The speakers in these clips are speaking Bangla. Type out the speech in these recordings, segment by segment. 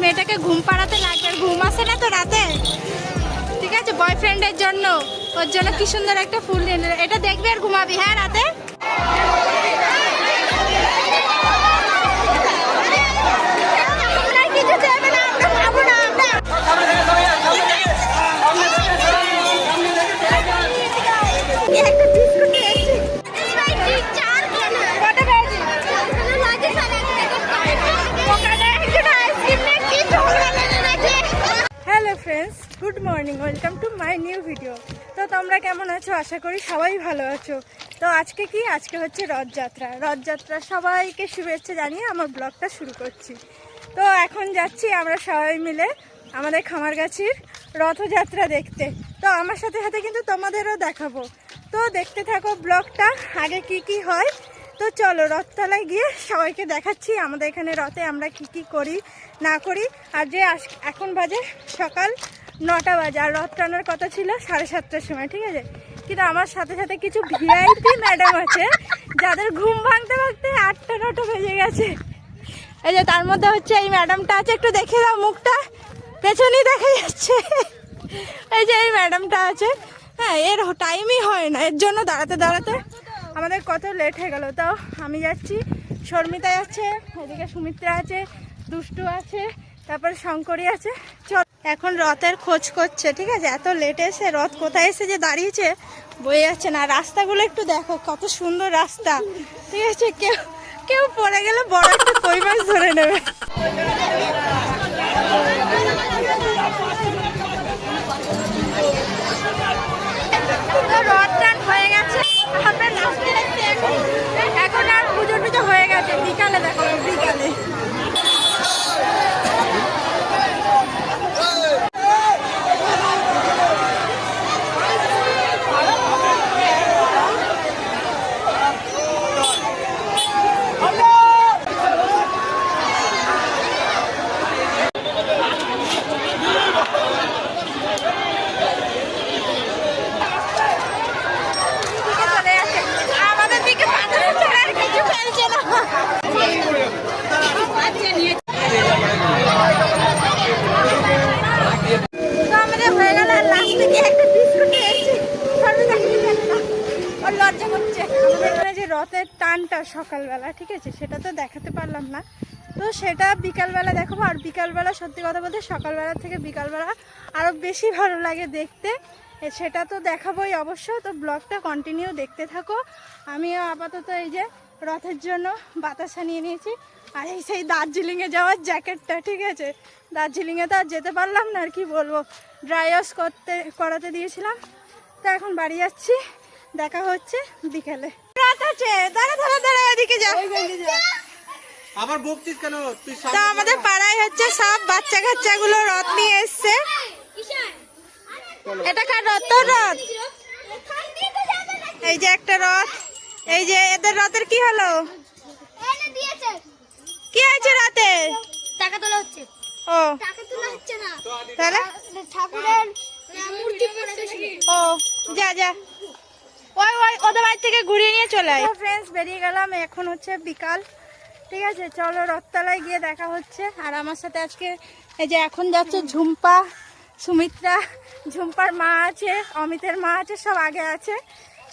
মেয়েটাকে ঘুম পাড়াতে লাগবে, ঘুম আসে না তো রাতে, ঠিক আছে, বয়ফ্রেন্ডের জন্য, ওর জন্য কি সুন্দর একটা ফুল নিয়ে নিল। এটা দেখবি আর ঘুমাবি, হ্যাঁ রাতে। Hello friends, good morning, welcome to my new video. তো তোমরা কেমন আছো? আশা করি সবাই ভালো আছো। তো আজকে আজকে হচ্ছে রথযাত্রা। রথযাত্রা সবাইকে শুভেচ্ছা জানিয়ে আমার ব্লগটা শুরু করছি। তো এখন যাচ্ছি আমরা সবাই মিলে আমাদের খামারগাছির রথযাত্রা দেখতে। তো আমার সাথে সাথে কিন্তু তোমাদেরও দেখাবো, তো দেখতে থাকো ব্লগটা, আগে কি হয়। তো চলো রথতলায় গিয়ে সবাইকে দেখাচ্ছি আমাদের এখানে রথে আমরা কি করি না করি। আর যে এখন বাজে সকাল 9টা বাজে, আর রথ টানার কথা ছিল 7:30টার সময়, ঠিক আছে। কিন্তু আমার সাথে সাথে কিছু ভিআইপি ম্যাডাম আছে যাদের ঘুম ভাঙতে ভাঙতে 8টা-9টা বেজে গেছে। এই যে তার মধ্যে হচ্ছে এই ম্যাডামটা আছে, একটু দেখে দাও মুখটা, পেছনেই দেখা যাচ্ছে। এই যে এই ম্যাডামটা আছে, হ্যাঁ, এর টাইমই হয় না, এর জন্য দাঁড়াতে দাঁড়াতে আমাদের কত লেট হয়ে গেল। তাও আমি যাচ্ছি, শর্মিতা যাচ্ছে, এদিকে সুমিত্রা আছে, দুষ্টু আছে, তারপরে শঙ্করী আছে। চল, এখন রথের খোঁজ করছে, ঠিক আছে। এত লেট এসে রথ কোথায় এসে যে দাঁড়িয়েছে বয়ে যাচ্ছে না। রাস্তাগুলো একটু দেখো, কত সুন্দর রাস্তা, ঠিক আছে। কেউ পড়ে গেলে বড় একটা কই মাছ ধরে নেবে। রথ টান হয়ে গেছে, আমরা নাচতে নাচতে এখন আর পুজো টুজো হয়ে গেছে, বিকালে দেখো, বিকালে। রথের টানটা সকালবেলা, ঠিক আছে, সেটা তো দেখাতে পারলাম না, তো সেটা বিকালবেলা দেখাবো। আর বিকালবেলা সত্যি কথা বলতে সকালবেলা থেকে বিকালবেলা আরও বেশি ভালো লাগে দেখতে, সেটা তো দেখাবোই অবশ্য। তো ব্লগটা কন্টিনিউ দেখতে থাকো। আমিও আপাতত এই যে রথের জন্য বাতাসা নিয়ে নিয়েছি, আর এই সেই দার্জিলিংয়ে যাওয়ার জ্যাকেটটা, ঠিক আছে। দার্জিলিংয়ে তো আর যেতে পারলাম না, আর কি বলবো, ড্রাই ওয়াশ করাতে দিয়েছিলাম। তো এখন বাড়ি যাচ্ছি, দেখা হচ্ছে বিকেলে। আমাদের পাড়ায় হচ্ছে সব বাচ্চা কাচ্চা গুলো রথ নিয়ে এসছে। এটা কার রথ? তোর রথ? এই যে একটা রথ, এই যে এদের রথের কি হলো, কি হয়েছে রথে? টাকা তোলা হচ্ছে। ও টাকা তোলা হচ্ছে না, তাহলে ঠাকুরের মূর্তি পড়ে গেছে। ও যা যা, ওই ওদের বাড়ি থেকে ঘুরিয়ে নিয়ে চলে আয়। ফ্রেন্ডস, বেরিয়ে গেলাম, এখন হচ্ছে বিকাল, ঠিক আছে। চলো রথতলায় গিয়ে দেখা হচ্ছে। আর আমার সাথে আজকে এই যে এখন যাচ্ছে ঝুম্পা, সুমিত্রা, ঝুম্পার মা আছে, অমিতের মা আছে, সব আগে আছে।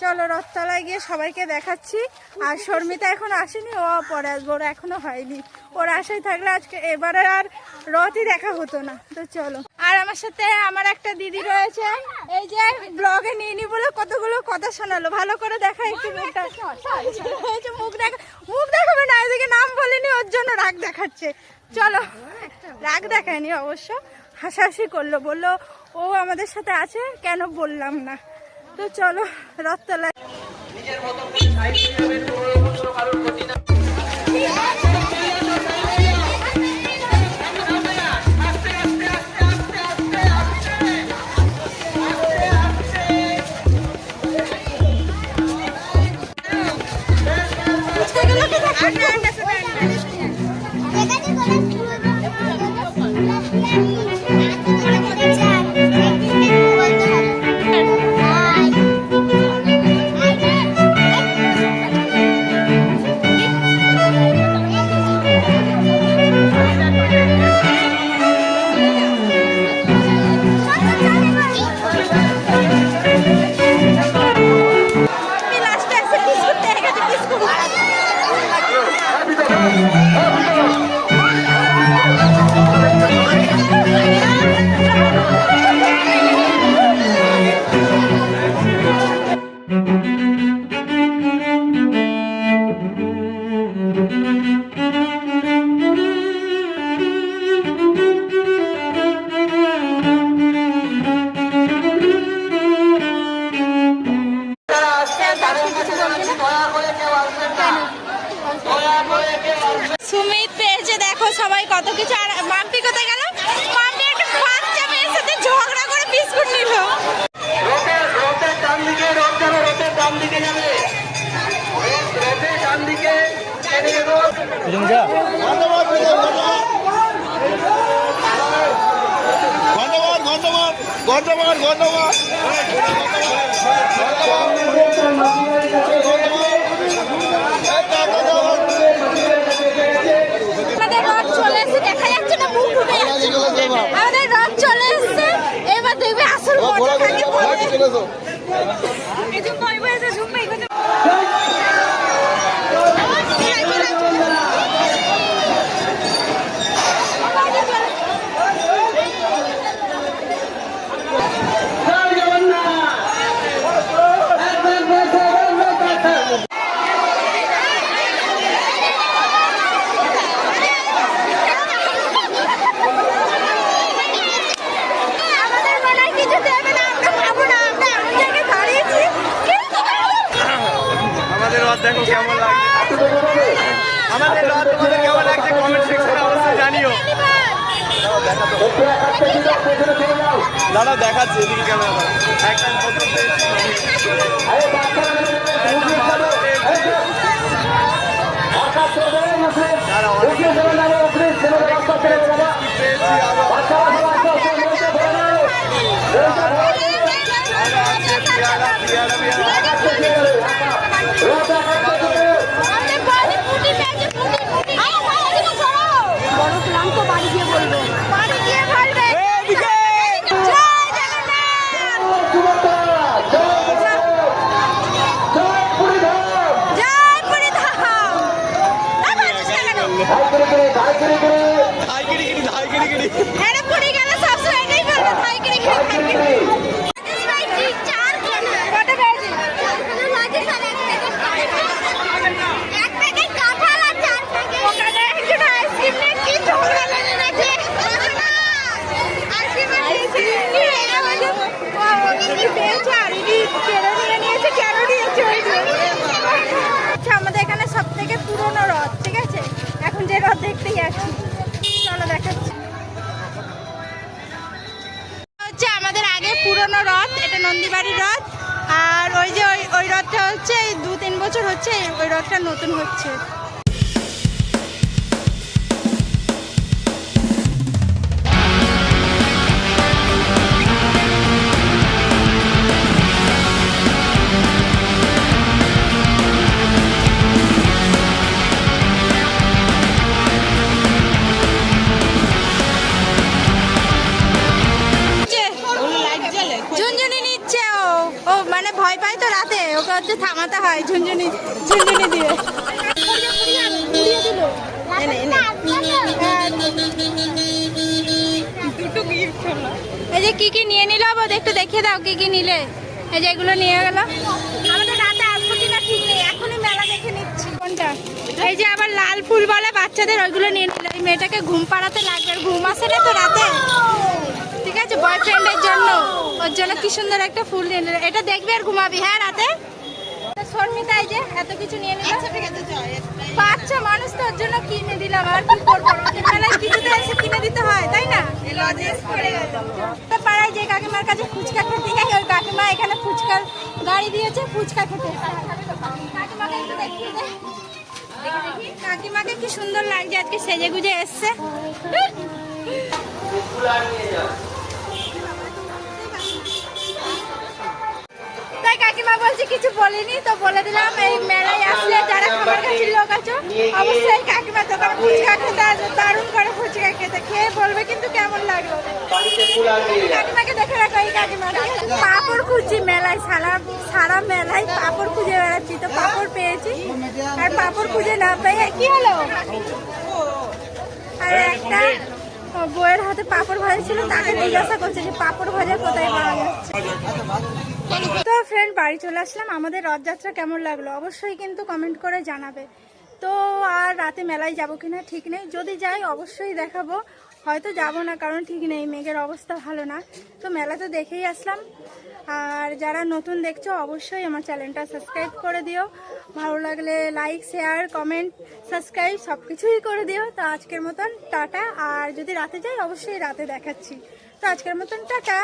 চলো রথতলায় গিয়ে সবাইকে দেখাচ্ছি। আর শর্মিতা এখন আসেনি, ও পরে আসবো, ওরা এখনো হয়নি। ওর আশায় থাকলে আজকে এবারে আর রথই দেখা হতো না। তো চলো। আর আমার সাথে আমার একটা দিদি রয়েছে, এই যে ব্লগে নিয়ে নি বলে কতগুলো কথা শোনালো, ভালো করে দেখা একটু মুখটা। মুখ দেখাবে না, এদিকে নাম বলিনি, ওর জন্য রাগ দেখাচ্ছে। চলো, রাগ দেখায়নি অবশ্য, হাসাহাসি করলো, বললো ও আমাদের সাথে আছে, কেন বললাম না। তো চলো রথতলায়। দই কত কিছু। আর মাম্পি কোথায় গেল? মাম্পি একটা বাচ্চা মেয়ের সাথে ঝগড়া করে বিস্কুট নিল। রথের ডান দিকে রথ যাবে, রথের ডান দিকে যাবে, রথের ডান দিকে আমাদের রথ চলে এসেছে, দেখা যাচ্ছে না, মুখ ঢুকে যাচ্ছে। আমাদের রথ চলে এসেছে, এবার দেখবে আসল মজা কাকে বলে। এই যে কই বসে ঝুমবে এগুলো। আমাদের রথ দেখো কেমন লাগছে, আমাদের রথ তোমাদের কেমন লাগছে কমেন্ট সেকশনে অবশ্যই জানিও। দাদা দেখাচ্ছে এদিকে ক্যামেরা একটা প্রথম আমাদের এখানে সব থেকে পুরনো রথ, ঠিক আছে? এখন যে রথ দেখতেই আসছি, চলো দেখাচ্ছি। হচ্ছে আমাদের আগে পুরনো রথ, এটা নন্দীবাড়ির রথ। আর ওই যে ওই রথটা হচ্ছে 2-3 বছর হচ্ছে ওই রথটা নতুন হচ্ছে। ঝুনঝুনি নিচ্ছে ও মানে ভয় পায় তো রাতে, ওকে হচ্ছে থামাতে হয় ঝুনঝুনি দিয়ে। এই যে কি নিয়ে নিল বোধ, একটু দেখিয়ে দাও কি নিলে। এই যে এগুলো নিয়ে গেল। আমাদের রাতে আসবো কিনা ঠিক নেই, এখনই মেলা দেখে নিচ্ছি। কোনটা? এই যে আবার লাল ফুল বলে বাচ্চাদের, ওইগুলো নিয়ে নিল। এই মেয়েটাকে ঘুম পাড়াতে লাগবে, ঘুম আসে না তো রাতে, ঠিক আছে? বয়ফ্রেন্ডের জন্য, ওর জন্য কি সুন্দর একটা ফুল নিয়ে নিল। এটা দেখবি আর ঘুমাবি, হ্যাঁ রাতে। শর্মিতা এই যে এত কিছু নিয়ে নিল। বাচ্চা মানুষ তো, ওর জন্য কিনে দিলাম। আর কি করবো, মেলায় কিছুতে এসে কিনে দিতে হয়, তাই না? পাড়ায় যে কাকিমার কাছে ফুচকা খেতে যাই, ওই কাকিমা এখানে ফুচকার গাড়ি দিয়েছে, ফুচকা খেতে। কাকিমাকে একটু দেখিয়ে দে। কাকিমাকে কি সুন্দর লাগছে আজকে, সেজে গুজে এসছে। তাই কাকিমা বলছি কিছু বলিনি তো বলে দিলাম। এই মেলায় আসলে যারা খাবার কাছের লোক আছে অবশ্যই কাকিমার দোকানে ফুচকা খেতে আসবে, দারুণ করে ফুচকা খেতে, খেয়ে বলবে কিন্তু কেমন লাগলো। কাকিমাকে দেখে রাখো, এই কাকিমা পাপড় খুঁজছি মেলায়, সারা মেলায় পাপড় খুঁজে বেড়াচ্ছি, তো পাপড় পেয়েছি। আর পাপড় খুঁজে না পেয়ে কি হলো, আর একটা বউয়ের হাতে পাপড় ভাজা ছিল, তাকে জিজ্ঞাসা করছে যে পাপড় ভাজা কোথায় পাওয়া যাচ্ছে। তো ফ্রেন্ড, বাড়ি চলে আসলাম। আমাদের রথযাত্রা কেমন লাগলো অবশ্যই কিন্তু কমেন্ট করে জানাবে। তো আর রাতে মেলায় যাবো কিনা ঠিক নেই, যদি যাই অবশ্যই দেখাবো। হয়তো যাব না, কারণ ঠিক নেই, মেঘের অবস্থা ভালো না। তো মেলা তো দেখেই আসলাম। আর যারা নতুন দেখছো অবশ্যই আমার চ্যানেলটা সাবস্ক্রাইব করে দিও, ভালো লাগলে লাইক, শেয়ার, কমেন্ট, সাবস্ক্রাইব সব কিছুই করে দিও। তো আজকের মতন টাটা। আর যদি রাতে যাই অবশ্যই রাতে দেখাচ্ছি। তো আজকের মতন টাটা।